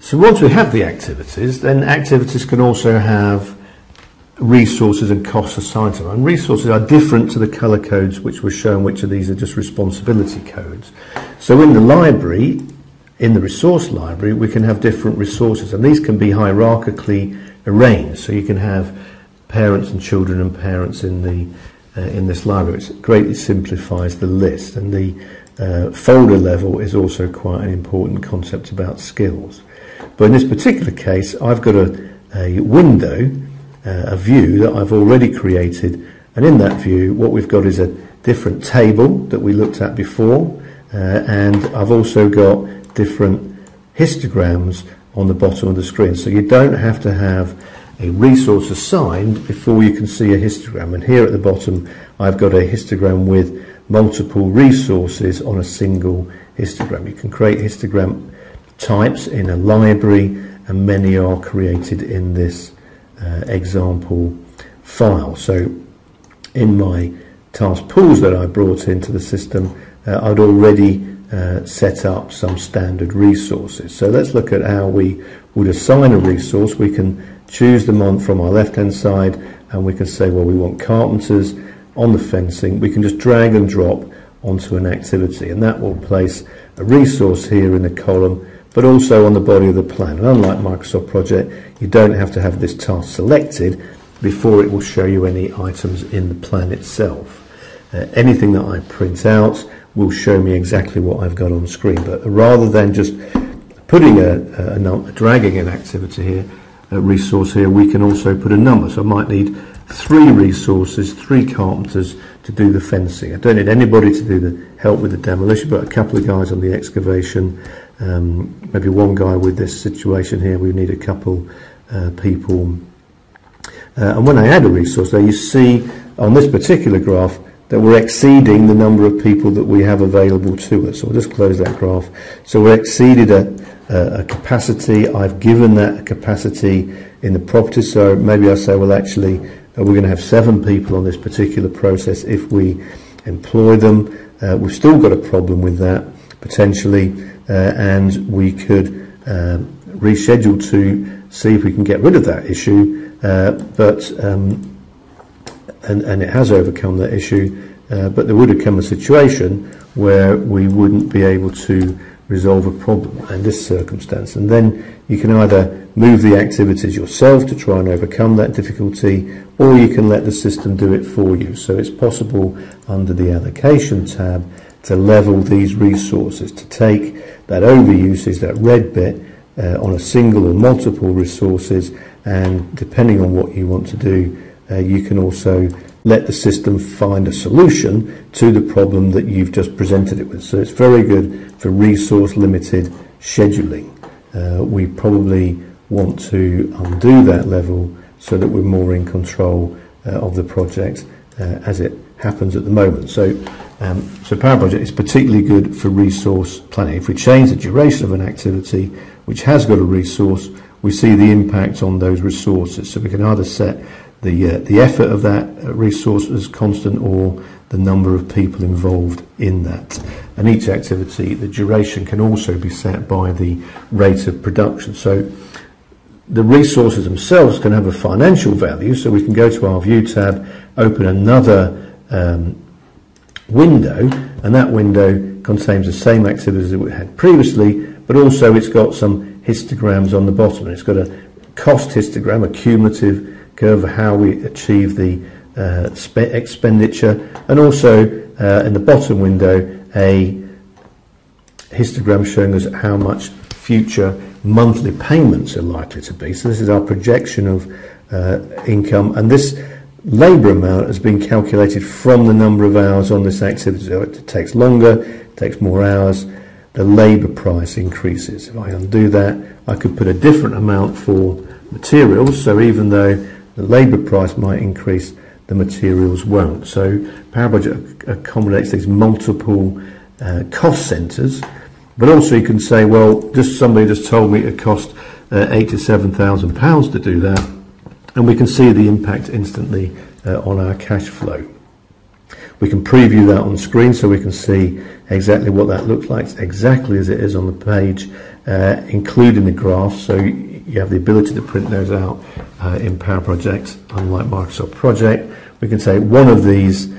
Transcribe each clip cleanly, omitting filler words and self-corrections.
So once we have the activities, then activities can also have resources and costs assigned to them. And resources are different to the colour codes which were shown, which of these are just responsibility codes. So in the library, in the resource library, we can have different resources, and these can be hierarchically arranged. So you can have parents and children and parents in this library. It greatly simplifies the list, and the folder level is also quite an important concept about skills. But in this particular case, I've got a window, a view that I've already created, and in that view what we've got is a different table that we looked at before, and I've also got different histograms on the bottom of the screen. So you don't have to have a resource assigned before you can see a histogram. And here at the bottom I've got a histogram with multiple resources on a single histogram. You can create histogram types in a library, and many are created in this example file. So in my task pools that I brought into the system, I'd already set up some standard resources. So let's look at how we would assign a resource. We can choose them on from our left hand side, and we can say, well, we want carpenters on the fencing. We can just drag and drop onto an activity, and that will place a resource here in the column, but also on the body of the plan. And unlike Microsoft Project, you don't have to have this task selected before it will show you any items in the plan itself. Anything that I print out will show me exactly what I've got on screen. But rather than just putting dragging an activity here, a resource here, we can also put a number. So I might need 3 resources, 3 carpenters to do the fencing. I don't need anybody to do the help with the demolition, but a couple of guys on the excavation, maybe one guy with this situation here. We need a couple people. And when I add a resource there, you see on this particular graph that we're exceeding the number of people that we have available to us. So we'll just close that graph. So we're exceeded a capacity. I've given that capacity in the properties. So maybe I say, well, actually, we're going to have 7 people on this particular process if we employ them. We've still got a problem with that, potentially, and we could reschedule to see if we can get rid of that issue, and it has overcome that issue, but there would have come a situation where we wouldn't be able to resolve a problem in this circumstance. And then you can either move the activities yourself to try and overcome that difficulty, or you can let the system do it for you. So it's possible under the allocation tab to level these resources, to take that overusage, that red bit, on a single or multiple resources, and depending on what you want to do, you can also let the system find a solution to the problem that you've just presented it with. So it's very good for resource limited scheduling. We probably want to undo that level so that we're more in control of the project as it happens at the moment. So Power Project is particularly good for resource planning. If we change the duration of an activity which has got a resource, we see the impact on those resources. So we can either set the effort of that resource as constant, or the number of people involved in that. And each activity, the duration can also be set by the rate of production. So the resources themselves can have a financial value, so we can go to our View tab, open another window, and that window contains the same activities that we had previously, but also it's got some histograms on the bottom. It's got a cost histogram, a cumulative curve of how we achieve the expenditure, and also in the bottom window a histogram showing us how much future monthly payments are likely to be. So this is our projection of income, and this labour amount has been calculated from the number of hours on this activity. So it takes longer, it takes more hours, the labour price increases. If I undo that, I could put a different amount for materials, so even though the labour price might increase, the materials won't. So Power Budget accommodates these multiple cost centres, but also you can say, well, somebody just told me it cost £87,000 to do that, and we can see the impact instantly on our cash flow. We can preview that on screen so we can see exactly what that looks like, exactly as it is on the page, including the graphs, so you have the ability to print those out in Power Project, unlike Microsoft Project. We can say one of these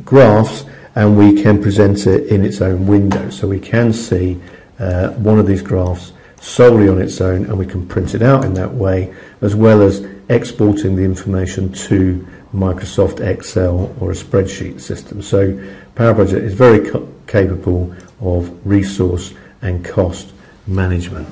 graphs, and we can present it in its own window. So we can see one of these graphs solely on its own, and we can print it out in that way, as well as exporting the information to Microsoft Excel or a spreadsheet system. So Power Project is very capable of resource and cost management.